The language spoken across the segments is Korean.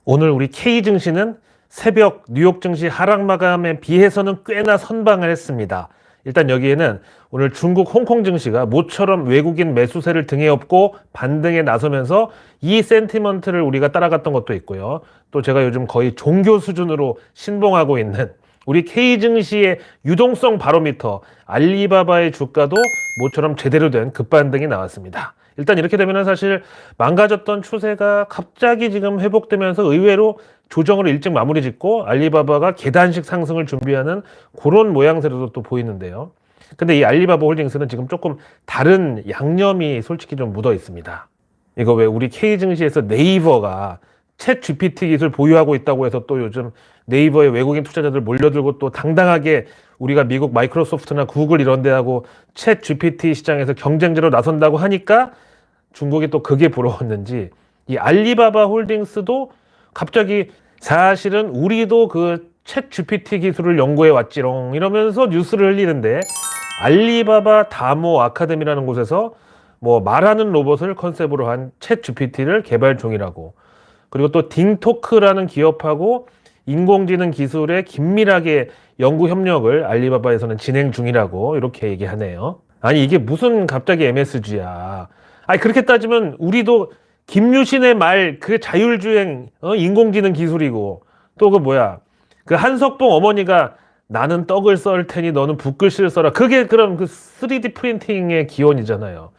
오늘 우리 K 증시는 새벽 뉴욕 증시 하락 마감에 비해서는 꽤나 선방을 했습니다. 일단 여기에는 오늘 중국 홍콩 증시가 모처럼 외국인 매수세를 등에 업고 반등에 나서면서 이 센티먼트를 우리가 따라갔던 것도 있고요. 또 제가 요즘 거의 종교 수준으로 신봉하고 있는 우리 K 증시의 유동성 바로미터 알리바바의 주가도 모처럼 제대로 된 급반등이 나왔습니다. 일단 이렇게 되면 사실 망가졌던 추세가 갑자기 지금 회복되면서 의외로 조정을 일찍 마무리 짓고 알리바바가 계단식 상승을 준비하는 그런 모양새로도 또 보이는데요. 근데 이 알리바바 홀딩스는 지금 조금 다른 양념이 솔직히 좀 묻어 있습니다. 이거 왜 우리 K 증시에서 네이버가 챗 GPT 기술 보유하고 있다고 해서 또 요즘 네이버에 외국인 투자자들 몰려들고 또 당당하게 우리가 미국 마이크로소프트나 구글 이런 데하고 챗 GPT 시장에서 경쟁자로 나선다고 하니까 중국이 또 그게 부러웠는지 이 알리바바 홀딩스도 갑자기 사실은 우리도 그 챗 GPT 기술을 연구해 왔지롱 이러면서 뉴스를 흘리는데 알리바바 다모 아카데미라는 곳에서 뭐 말하는 로봇을 컨셉으로 한 챗 GPT를 개발 중이라고, 그리고 또 딩토크라는 기업하고 인공지능 기술에 긴밀하게 연구 협력을 알리바바에서는 진행 중이라고 이렇게 얘기하네요. 아니 이게 무슨 갑자기 MSG야. 아니 그렇게 따지면 우리도 김유신의 말 그 자율주행 인공지능 기술이고, 또 그 뭐야 그 한석봉 어머니가 나는 떡을 썰 테니 너는 붓글씨를 써라, 그게 그럼 그 3D 프린팅의 기원이잖아요.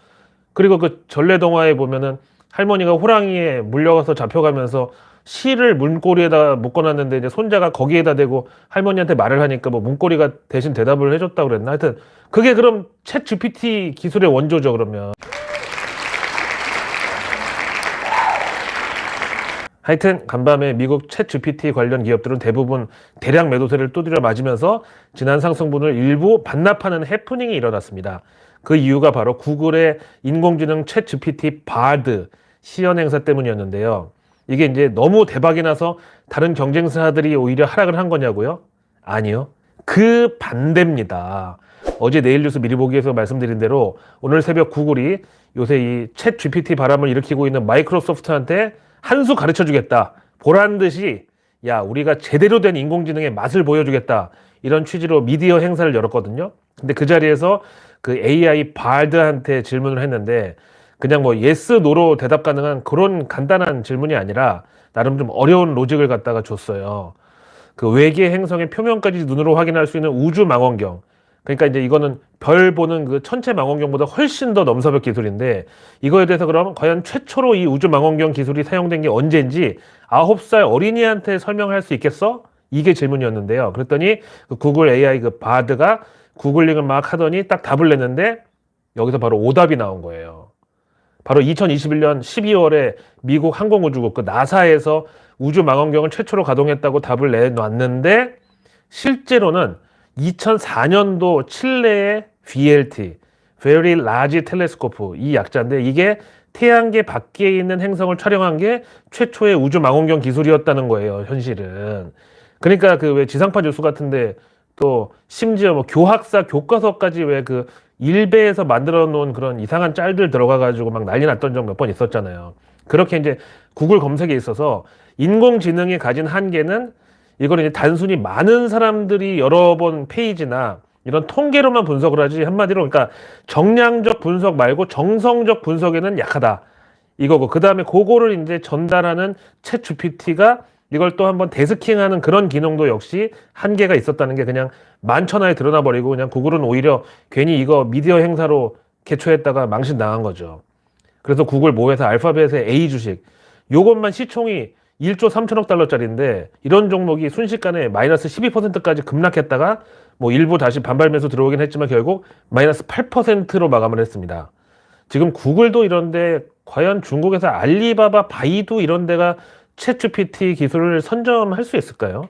그리고 그 전래동화에 보면은 할머니가 호랑이에 물려서 잡혀가면서 실을 문고리에다 묶어놨는데 이제 손자가 거기에다 대고 할머니한테 말을 하니까 뭐 문고리가 대신 대답을 해줬다고 그랬나. 하여튼 그게 그럼 챗 GPT 기술의 원조죠. 그러면 하여튼 간밤에 미국 챗 GPT 관련 기업들은 대부분 대량 매도세를 두드려 맞으면서 지난 상승분을 일부 반납하는 해프닝이 일어났습니다. 그 이유가 바로 구글의 인공지능 챗 GPT 바드 시연 행사 때문이었는데요. 이게 이제 너무 대박이 나서 다른 경쟁사들이 오히려 하락을 한 거냐고요? 아니요. 그 반대입니다. 어제 내일 뉴스 미리 보기에서 말씀드린 대로 오늘 새벽 구글이 요새 이 챗 GPT 바람을 일으키고 있는 마이크로소프트한테 한 수 가르쳐 주겠다, 보란 듯이 야 우리가 제대로 된 인공지능의 맛을 보여주겠다, 이런 취지로 미디어 행사를 열었거든요. 근데 그 자리에서 그 AI 바드한테 질문을 했는데 그냥 뭐 예스 노로 대답 가능한 그런 간단한 질문이 아니라 나름 좀 어려운 로직을 갖다가 줬어요. 그 외계 행성의 표면까지 눈으로 확인할 수 있는 우주 망원경, 그러니까 이제 이거는 별 보는 그 천체 망원경보다 훨씬 더 넘사벽 기술인데, 이거에 대해서 그럼 과연 최초로 이 우주 망원경 기술이 사용된 게 언제인지 9살 어린이한테 설명할 수 있겠어? 이게 질문이었는데요. 그랬더니 그 구글 AI 그 바드가 구글링을 막 하더니 딱 답을 냈는데 여기서 바로 오답이 나온 거예요. 바로 2021년 12월에 미국 항공우주국 그 나사에서 우주 망원경을 최초로 가동했다고 답을 내놨는데, 실제로는 2004년도 칠레의 VLT, Very Large Telescope, 이 약자인데 이게 태양계 밖에 있는 행성을 촬영한 게 최초의 우주 망원경 기술이었다는 거예요, 현실은. 그러니까 그 왜 지상파 뉴스 같은데 또 심지어 뭐 교학사 교과서까지 왜 그 일베에서 만들어 놓은 그런 이상한 짤들 들어가 가지고 막 난리 났던 적 몇 번 있었잖아요. 그렇게 이제 구글 검색에 있어서 인공지능이 가진 한계는 이거는 이제 단순히 많은 사람들이 여러 번 페이지나 이런 통계로만 분석을 하지, 한마디로 그러니까 정량적 분석 말고 정성적 분석에는 약하다 이거고, 그 다음에 그거를 이제 전달하는 챗 GPT가 이걸 또 한번 데스킹하는 그런 기능도 역시 한계가 있었다는 게 그냥 만천하에 드러나 버리고, 그냥 구글은 오히려 괜히 이거 미디어 행사로 개최했다가 망신 당한 거죠. 그래서 구글 모회사 알파벳의 A 주식, 요것만 시총이 1조 3천억 달러짜리인데 이런 종목이 순식간에 마이너스 12%까지 급락했다가 뭐 일부 다시 반발 매수 들어오긴 했지만 결국 마이너스 8%로 마감을 했습니다. 지금 구글도 이런데 과연 중국에서 알리바바, 바이두 이런 데가 챗 GPT 기술을 선점할 수 있을까요?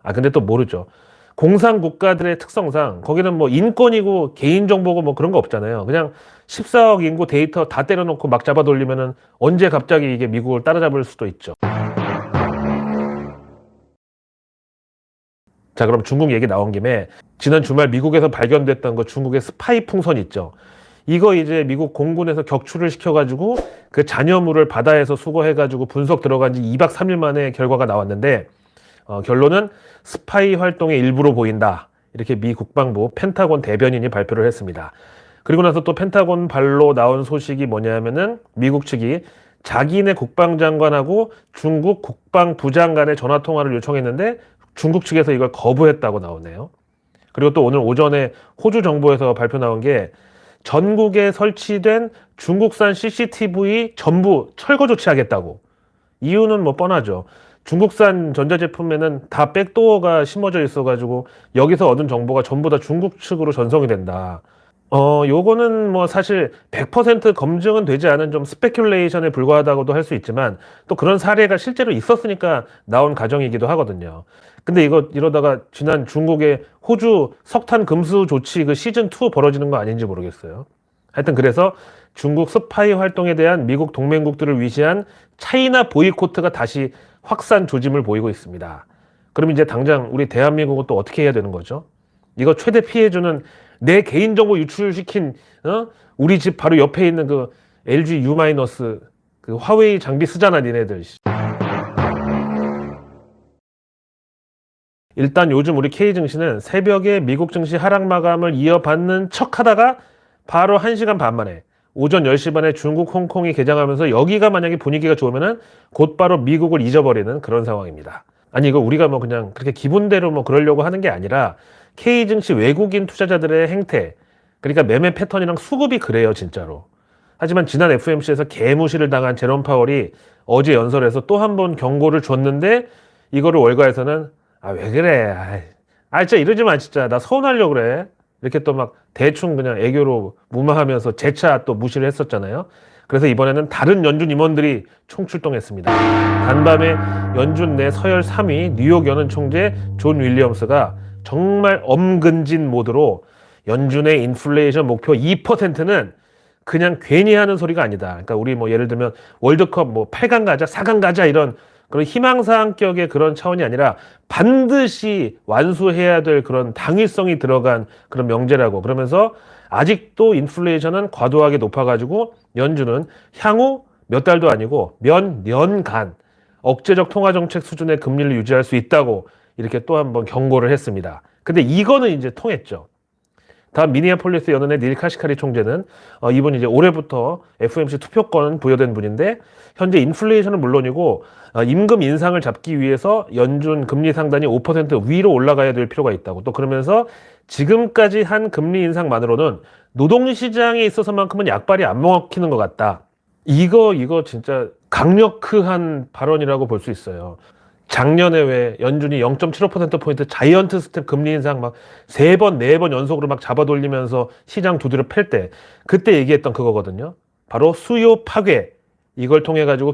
아 근데 또 모르죠. 공산 국가들의 특성상 거기는 뭐 인권이고 개인정보고 뭐 그런 거 없잖아요. 그냥 14억 인구 데이터 다 때려놓고 막 잡아 돌리면은 언제 갑자기 이게 미국을 따라잡을 수도 있죠. 자, 그럼 중국 얘기 나온 김에 지난 주말 미국에서 발견됐던 그 중국의 스파이 풍선 있죠. 이거 이제 미국 공군에서 격추를 시켜가지고 그 잔여물을 바다에서 수거해가지고 분석 들어간 지 2박 3일 만에 결과가 나왔는데 결론은 스파이 활동의 일부로 보인다. 이렇게 미 국방부 펜타곤 대변인이 발표를 했습니다. 그리고 나서 또 펜타곤 발로 나온 소식이 뭐냐면은 미국 측이 자기네 국방장관하고 중국 국방부장 간의 전화통화를 요청했는데 중국 측에서 이걸 거부했다고 나오네요. 그리고 또 오늘 오전에 호주 정부에서 발표 나온 게 전국에 설치된 중국산 CCTV 전부 철거 조치하겠다고. 이유는 뭐 뻔하죠. 중국산 전자제품에는 다 백도어가 심어져 있어가지고 여기서 얻은 정보가 전부 다 중국 측으로 전송이 된다. 요거는 뭐 사실 100% 검증은 되지 않은 좀 스페큘레이션에 불과하다고도 할 수 있지만 또 그런 사례가 실제로 있었으니까 나온 가정이기도 하거든요. 근데 이거 이러다가 지난 중국의 호주 석탄 금수 조치 그 시즌2 벌어지는 거 아닌지 모르겠어요. 하여튼 그래서 중국 스파이 활동에 대한 미국 동맹국들을 위시한 차이나 보이콧가 다시 확산 조짐을 보이고 있습니다. 그럼 이제 당장 우리 대한민국은 또 어떻게 해야 되는 거죠? 이거 최대 피해주는 내 개인정보 유출시킨 우리 집 바로 옆에 있는 그 LG U- 그 화웨이 장비 쓰잖아 니네들. 일단 요즘 우리 K증시는 새벽에 미국 증시 하락 마감을 이어받는 척 하다가 바로 1시간 반 만에 오전 10시 반에 중국, 홍콩이 개장하면서 여기가 만약에 분위기가 좋으면은 곧바로 미국을 잊어버리는 그런 상황입니다. 아니 이거 우리가 뭐 그냥 그렇게 기분대로 뭐 그러려고 하는 게 아니라 K증시 외국인 투자자들의 행태, 그러니까 매매 패턴이랑 수급이 그래요 진짜로. 하지만 지난 FOMC에서 개무시를 당한 제롬 파월이 어제 연설에서 또 한 번 경고를 줬는데 이거를 월가에서는 왜 그래? 진짜 이러지 마 진짜 나 서운하려고 그래. 이렇게 또 막 대충 그냥 애교로 무마하면서 재차 또 무시를 했었잖아요. 그래서 이번에는 다른 연준 임원들이 총출동했습니다. 간밤에 연준 내 서열 3위 뉴욕 연은 총재 존 윌리엄스가 정말 엄근진 모드로 연준의 인플레이션 목표 2%는 그냥 괜히 하는 소리가 아니다. 그러니까 우리 뭐 예를 들면 월드컵 뭐 8강 가자, 4강 가자 이런 그런 희망사항격의 그런 차원이 아니라 반드시 완수해야 될 그런 당위성이 들어간 그런 명제라고. 그러면서 아직도 인플레이션은 과도하게 높아가지고 연준은 향후 몇 달도 아니고 몇 년간 억제적 통화정책 수준의 금리를 유지할 수 있다고 이렇게 또 한 번 경고를 했습니다. 근데 이거는 이제 통했죠. 다음 미니애폴리스 연은의 닐 카시카리 총재는 이분이 이제 올해부터 FOMC 투표권 부여된 분인데 현재 인플레이션은 물론이고 임금 인상을 잡기 위해서 연준 금리 상단이 5% 위로 올라가야 될 필요가 있다고. 또 그러면서 지금까지 한 금리 인상만으로는 노동시장에 있어서만큼은 약발이 안 먹히는 것 같다. 이거 진짜 강력한 발언이라고 볼 수 있어요. 작년에 왜 연준이 0.75%포인트 자이언트 스텝 금리 인상 막 3번, 4번 연속으로 막 잡아 돌리면서 시장 두드려 팰 때 그때 얘기했던 그거거든요. 바로 수요 파괴. 이걸 통해 가지고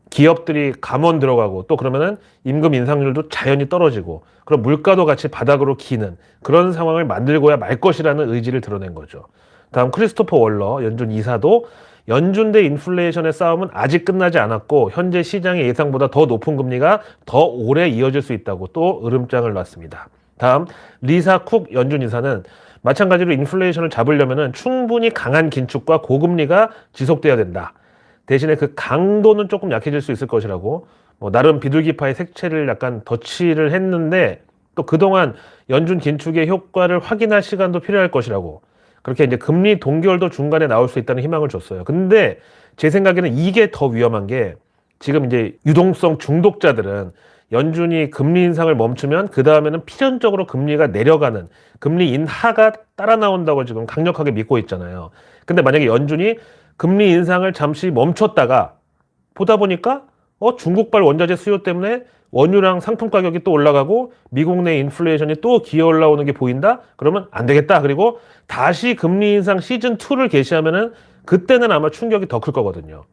기업들이 감원 들어가고 또 그러면은 임금 인상률도 자연히 떨어지고 그럼 물가도 같이 바닥으로 기는 그런 상황을 만들고야 말 것이라는 의지를 드러낸 거죠. 다음 크리스토퍼 월러 연준 이사도 연준 대 인플레이션의 싸움은 아직 끝나지 않았고 현재 시장의 예상보다 더 높은 금리가 더 오래 이어질 수 있다고 또 으름장을 놨습니다. 다음 리사 쿡 연준 이사는 마찬가지로 인플레이션을 잡으려면 충분히 강한 긴축과 고금리가 지속돼야 된다. 대신에 그 강도는 조금 약해질 수 있을 것이라고 나름 비둘기파의 색채를 약간 덧칠을 했는데 또 그동안 연준 긴축의 효과를 확인할 시간도 필요할 것이라고 그렇게 이제 금리 동결도 중간에 나올 수 있다는 희망을 줬어요. 근데 제 생각에는 이게 더 위험한 게 지금 이제 유동성 중독자들은 연준이 금리 인상을 멈추면 그 다음에는 필연적으로 금리가 내려가는 금리 인하가 따라 나온다고 지금 강력하게 믿고 있잖아요. 근데 만약에 연준이 금리 인상을 잠시 멈췄다가 보다 보니까 중국발 원자재 수요 때문에 원유랑 상품 가격이 또 올라가고 미국 내 인플레이션이 또 기어 올라오는 게 보인다? 그러면 안 되겠다. 그리고 다시 금리 인상 시즌2를 개시하면은 그때는 아마 충격이 더 클 거거든요.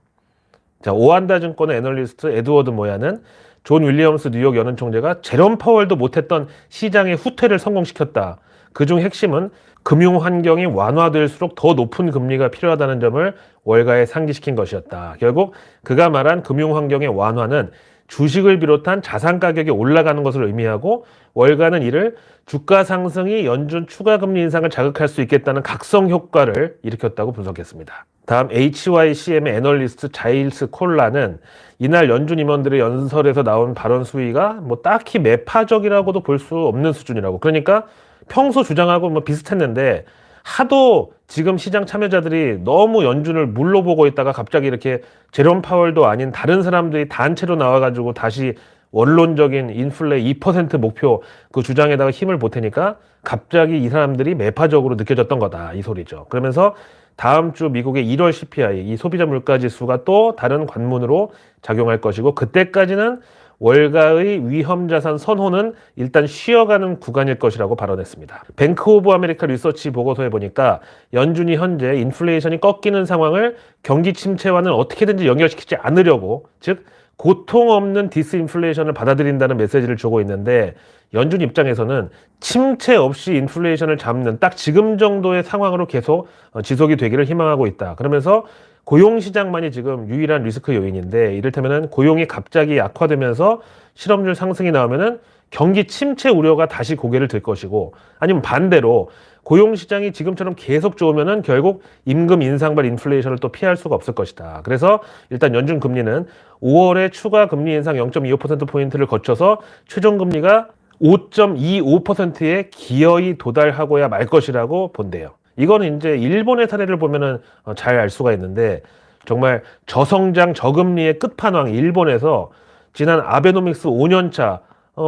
자, 오한다 증권의 애널리스트 에드워드 모야는 존 윌리엄스 뉴욕 연은 총재가 제롬 파월도 못했던 시장의 후퇴를 성공시켰다. 그중 핵심은 금융 환경이 완화될수록 더 높은 금리가 필요하다는 점을 월가에 상기시킨 것이었다. 결국 그가 말한 금융 환경의 완화는 주식을 비롯한 자산 가격이 올라가는 것을 의미하고 월가는 이를 주가 상승이 연준 추가 금리 인상을 자극할 수 있겠다는 각성 효과를 일으켰다고 분석했습니다. 다음 HYCM의 애널리스트 자일스 콜라는 이날 연준 임원들의 연설에서 나온 발언 수위가 뭐 딱히 매파적이라고도 볼 수 없는 수준이라고. 그러니까 평소 주장하고 뭐 비슷했는데 하도 지금 시장 참여자들이 너무 연준을 물로 보고 있다가 갑자기 이렇게 제롬 파월도 아닌 다른 사람들이 단체로 나와가지고 다시 원론적인 인플레 2% 목표 그 주장에다가 힘을 보태니까 갑자기 이 사람들이 매파적으로 느껴졌던 거다, 이 소리죠. 그러면서 다음 주 미국의 1월 CPI, 이 소비자 물가 지수가 또 다른 관문으로 작용할 것이고 그때까지는 월가의 위험자산 선호는 일단 쉬어가는 구간일 것이라고 발언했습니다. 뱅크 오브 아메리카 리서치 보고서에 보니까 연준이 현재 인플레이션이 꺾이는 상황을 경기 침체와는 어떻게든지 연결시키지 않으려고, 즉 고통 없는 디스인플레이션을 받아들인다는 메시지를 주고 있는데 연준 입장에서는 침체 없이 인플레이션을 잡는 딱 지금 정도의 상황으로 계속 지속이 되기를 희망하고 있다. 그러면서 고용시장만이 지금 유일한 리스크 요인인데 이를테면은 고용이 갑자기 약화되면서 실업률 상승이 나오면은 경기 침체 우려가 다시 고개를 들 것이고, 아니면 반대로 고용시장이 지금처럼 계속 좋으면은 결국 임금 인상발 인플레이션을 또 피할 수가 없을 것이다. 그래서 일단 연준 금리는 5월에 추가 금리 인상 0.25%포인트를 거쳐서 최종 금리가 5.25%에 기어이 도달하고야 말 것이라고 본대요. 이거는 이제 일본의 사례를 보면은 잘 알 수가 있는데, 정말 저성장 저금리의 끝판왕 일본에서 지난 아베노믹스 5년차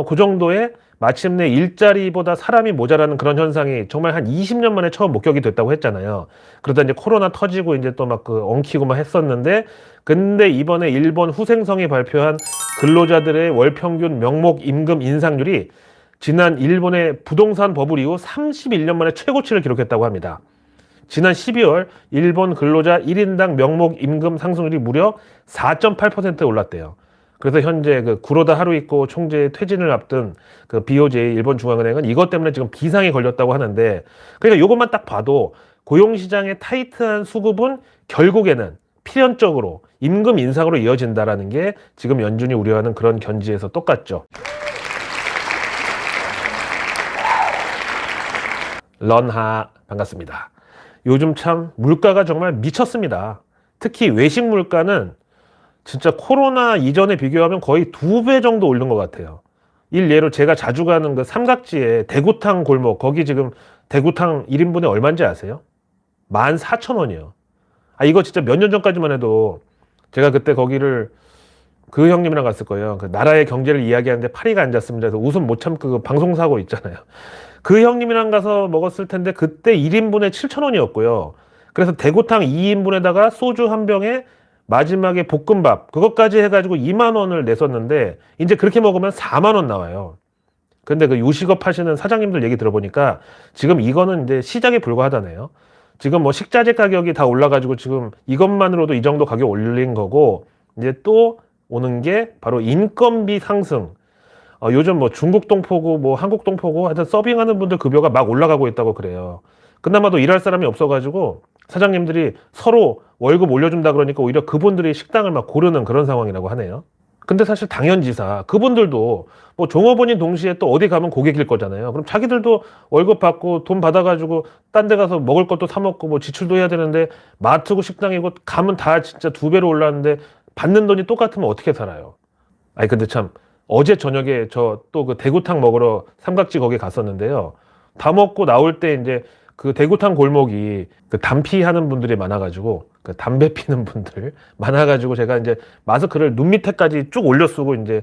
그 정도의 마침내 일자리보다 사람이 모자라는 그런 현상이 정말 한 20년 만에 처음 목격이 됐다고 했잖아요. 그러다 이제 코로나 터지고 이제 또 막 그 엉키고 막 했었는데, 근데 이번에 일본 후생성이 발표한 근로자들의 월 평균 명목 임금 인상률이 지난 일본의 부동산 버블 이후 31년 만에 최고치를 기록했다고 합니다. 지난 12월 일본 근로자 1인당 명목 임금 상승률이 무려 4.8% 올랐대요. 그래서 현재 그 구로다 하루이코 총재의 퇴진을 앞둔 그 BOJ 일본 중앙은행은 이것 때문에 지금 비상에 걸렸다고 하는데, 그러니까 이것만 딱 봐도 고용시장의 타이트한 수급은 결국에는 필연적으로 임금 인상으로 이어진다라는 게 지금 연준이 우려하는 그런 견지에서 똑같죠. 런하 반갑습니다. 요즘 참 물가가 정말 미쳤습니다. 특히 외식 물가는 진짜 코로나 이전에 비교하면 거의 2배 정도 오른 것 같아요. 일례로 제가 자주 가는 그 삼각지에 대구탕 골목, 거기 지금 대구탕 1인분에 얼마인지 아세요? 14,000원이요. 아, 이거 진짜 몇 년 전까지만 해도 제가 그때 거기를 그 형님이랑 갔을 거예요. 그 나라의 경제를 이야기하는데 파리가 앉았습니다. 그래서 웃음 못 참고 그 방송사고 있잖아요. 그 형님이랑 가서 먹었을 텐데 그때 1인분에 7,000원이었고요. 그래서 대구탕 2인분에다가 소주 한 병에 마지막에 볶음밥 그것까지 해가지고 2만 원을 냈었는데 이제 그렇게 먹으면 4만 원 나와요. 근데 그 요식업 하시는 사장님들 얘기 들어보니까 지금 이거는 이제 시작에 불과하다네요. 지금 뭐 식자재 가격이 다 올라가지고 지금 이것만으로도 이 정도 가격 올린 거고, 이제 또 오는 게 바로 인건비 상승. 요즘 뭐 중국 동포고 뭐 한국 동포고 하여튼 서빙하는 분들 급여가 막 올라가고 있다고 그래요. 그나마도 일할 사람이 없어가지고 사장님들이 서로 월급 올려준다 그러니까 오히려 그분들이 식당을 막 고르는 그런 상황이라고 하네요. 근데 사실 당연지사 그분들도 뭐 종업원인 동시에 또 어디 가면 고객일 거잖아요. 그럼 자기들도 월급 받고 돈 받아가지고 딴 데 가서 먹을 것도 사 먹고 뭐 지출도 해야 되는데 마트고 식당이고 가면 다 진짜 2배로 올랐는데 받는 돈이 똑같으면 어떻게 살아요? 아니 근데 참 어제 저녁에 저 또 그 대구탕 먹으러 삼각지 거기 갔었는데요. 다 먹고 나올 때 이제 그 대구탕 골목이 그 단피하는 분들이 많아가지고 그 담배 피는 분들 많아가지고 제가 이제 마스크를 눈 밑에까지 쭉 올려 쓰고 이제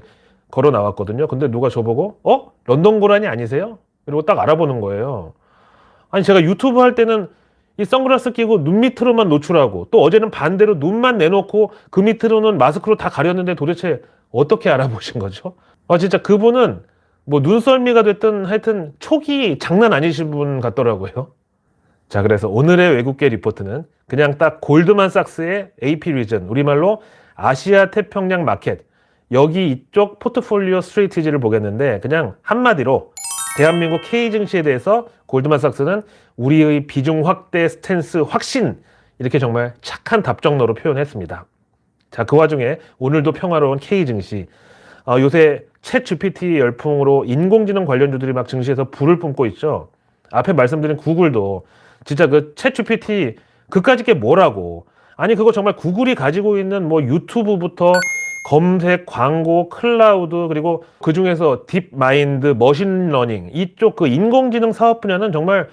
걸어 나왔거든요. 근데 누가 저보고 런던 고라니 아니세요? 이러고 딱 알아보는 거예요. 아니 제가 유튜브 할 때는 이 선글라스 끼고 눈 밑으로만 노출하고 또 어제는 반대로 눈만 내놓고 그 밑으로는 마스크로 다 가렸는데 도대체 어떻게 알아보신 거죠? 진짜 그분은 뭐 눈썰미가 됐든 하여튼 촉이 장난 아니신 분 같더라고요. 자, 그래서 오늘의 외국계 리포트는 그냥 딱 골드만삭스의 AP 리전, 우리말로 아시아 태평양 마켓, 여기 이쪽 포트폴리오 스트레이티지를 보겠는데 그냥 한마디로 대한민국 K 증시에 대해서 골드만삭스는 우리의 비중 확대 스탠스 확신, 이렇게 정말 착한 답정너로 표현했습니다. 자, 그 와중에 오늘도 평화로운 K 증시, 요새 챗 GPT 열풍으로 인공지능 관련주들이 막 증시에서 불을 뿜고 있죠. 앞에 말씀드린 구글도 진짜 그 챗 GPT 그까짓 게 뭐라고. 아니 그거 정말 구글이 가지고 있는 뭐 유튜브부터 검색, 광고, 클라우드 그리고 그중에서 딥마인드, 머신러닝 이쪽 그 인공지능 사업 분야는 정말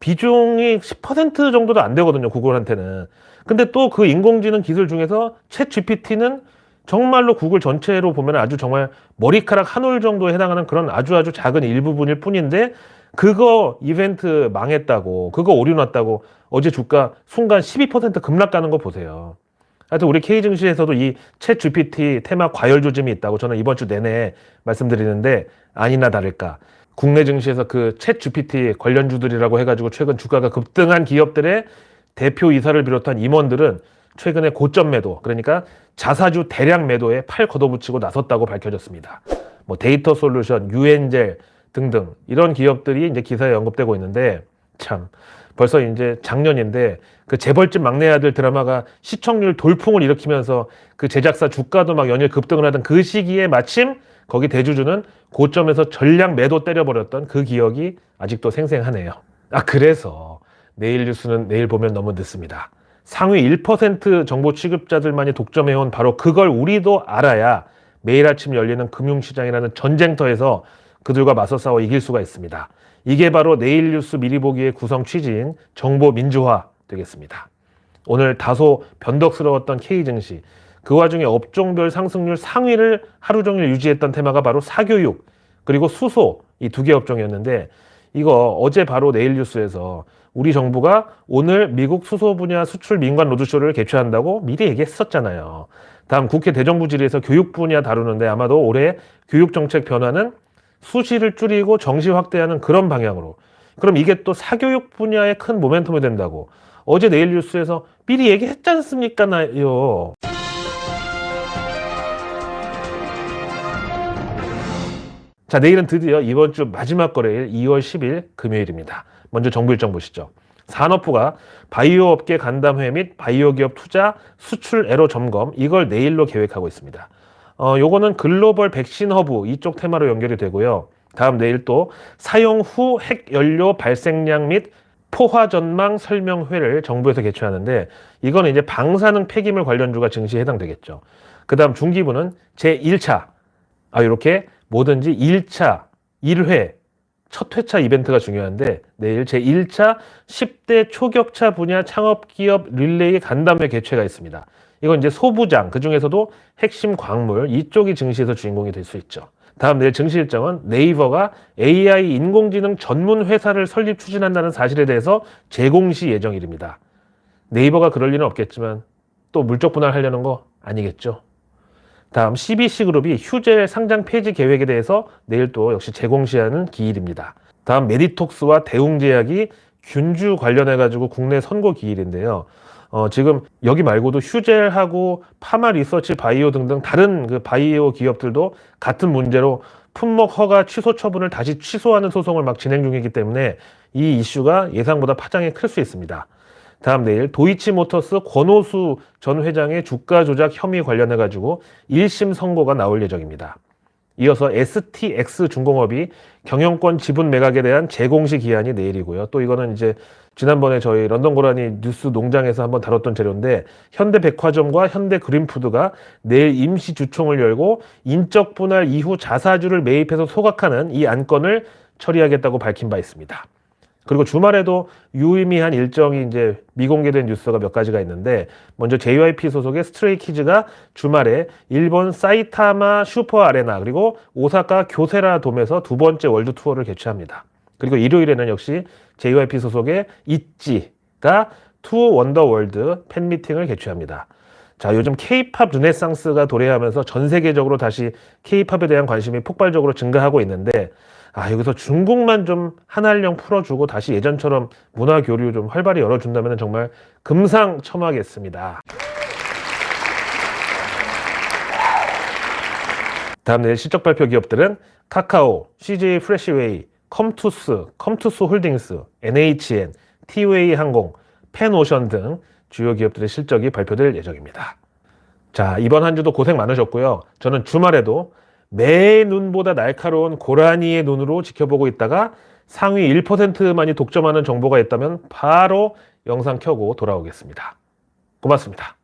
비중이 10% 정도도 안 되거든요. 구글한테는. 근데 또 그 인공지능 기술 중에서 챗 GPT는 정말로 구글 전체로 보면 아주 정말 머리카락 한 올 정도에 해당하는 그런 아주 작은 일부분일 뿐인데 그거 이벤트 망했다고 그거 오류 났다고 어제 주가 순간 12% 급락 가는 거 보세요. 하여튼 우리 K증시에서도 이 챗 GPT 테마 과열 조짐이 있다고 저는 이번 주 내내 말씀드리는데 아니나 다를까 국내 증시에서 그 챗 GPT 관련주들이라고 해가지고 최근 주가가 급등한 기업들의 대표이사를 비롯한 임원들은 최근에 고점 매도 그러니까 자사주 대량 매도에 팔 걷어붙이고 나섰다고 밝혀졌습니다. 뭐 데이터 솔루션, 유엔젤 등등 이런 기업들이 이제 기사에 언급되고 있는데 참 벌써 이제 작년인데 그 재벌집 막내 아들 드라마가 시청률 돌풍을 일으키면서 그 제작사 주가도 막 연일 급등을 하던 그 시기에 마침 거기 대주주는 고점에서 전량 매도 때려버렸던 그 기억이 아직도 생생하네요. 그래서 내일 뉴스는 내일 보면 너무 늦습니다. 상위 1% 정보 취급자들만이 독점해온 바로 그걸 우리도 알아야 매일 아침 열리는 금융시장이라는 전쟁터에서 그들과 맞서 싸워 이길 수가 있습니다. 이게 바로 내일 뉴스 미리 보기의 구성 취지인 정보 민주화 되겠습니다. 오늘 다소 변덕스러웠던 K증시, 그 와중에 업종별 상승률 상위를 하루 종일 유지했던 테마가 바로 사교육, 그리고 수소 이 두 개 업종이었는데 이거 어제 바로 내일 뉴스에서 우리 정부가 오늘 미국 수소 분야 수출 민관 로드쇼를 개최한다고 미리 얘기했었잖아요. 다음 국회 대정부 질의에서 교육 분야 다루는데 아마도 올해 교육정책 변화는 수시를 줄이고 정시 확대하는 그런 방향으로. 그럼 이게 또 사교육 분야에 큰 모멘텀이 된다고 어제 내일 뉴스에서 미리 얘기했지 않습니까 나요. 자, 내일은 드디어 이번 주 마지막 거래일 2월 10일 금요일입니다. 먼저 정부 일정 보시죠. 산업부가 바이오 업계 간담회 및 바이오 기업 투자 수출 애로 점검 이걸 내일로 계획하고 있습니다. 요거는 글로벌 백신 허브 이쪽 테마로 연결이 되고요. 다음 내일 또 사용 후 핵연료 발생량 및 포화 전망 설명회를 정부에서 개최하는데 이거는 이제 방사능 폐기물 관련주가 증시에 해당되겠죠. 그 다음 중기부는 제1차 이렇게 뭐든지 1차 1회 첫 회차 이벤트가 중요한데 내일 제1차 10대 초격차 분야 창업기업 릴레이 간담회 개최가 있습니다. 이건 이제 소부장, 그중에서도 핵심 광물 이쪽이 증시에서 주인공이 될 수 있죠. 다음 내일 증시 일정은 네이버가 AI 인공지능 전문 회사를 설립 추진한다는 사실에 대해서 재공시 예정일입니다. 네이버가 그럴 리는 없겠지만 또 물적 분할하려는 거 아니겠죠. 다음 CBC그룹이 휴젤 상장 폐지 계획에 대해서 내일 또 역시 재공시하는 기일입니다. 다음 메디톡스와 대웅제약이 균주 관련해가지고 국내 선고 기일인데요. 지금 여기 말고도 휴젤하고 파마 리서치 바이오 등등 다른 그 바이오 기업들도 같은 문제로 품목 허가 취소 처분을 다시 취소하는 소송을 막 진행 중이기 때문에 이 이슈가 예상보다 파장이 클 수 있습니다. 다음 내일 도이치모터스 권오수 전 회장의 주가 조작 혐의 관련해가지고 1심 선고가 나올 예정입니다. 이어서 STX중공업이 경영권 지분 매각에 대한 재공시 기한이 내일이고요. 또 이거는 이제 지난번에 저희 런던 고라니 뉴스 농장에서 한번 다뤘던 재료인데 현대백화점과 현대그린푸드가 내일 임시 주총을 열고 인적 분할 이후 자사주를 매입해서 소각하는 이 안건을 처리하겠다고 밝힌 바 있습니다. 그리고 주말에도 유의미한 일정이 이제 미공개된 뉴스가 몇 가지가 있는데 먼저 JYP 소속의 스트레이키즈가 주말에 일본 사이타마 슈퍼 아레나 그리고 오사카 교세라 돔에서 두 번째 월드 투어를 개최합니다. 그리고 일요일에는 역시 JYP 소속의 있지가 투 원더 월드 팬미팅을 개최합니다. 자, 요즘 K-팝 르네상스가 도래하면서 전 세계적으로 다시 K-팝에 대한 관심이 폭발적으로 증가하고 있는데 여기서 중국만 좀 한한령 풀어주고 다시 예전처럼 문화 교류 좀 활발히 열어준다면 정말 금상첨화겠습니다. 다음 내일 실적 발표 기업들은 카카오, CJ 프레시웨이, 컴투스 홀딩스, NHN, 티웨이 항공, 펜오션 등 주요 기업들의 실적이 발표될 예정입니다. 자, 이번 한 주도 고생 많으셨고요. 저는 주말에도 매의 눈보다 날카로운 고라니의 눈으로 지켜보고 있다가 상위 1%만이 독점하는 정보가 있다면 바로 영상 켜고 돌아오겠습니다. 고맙습니다.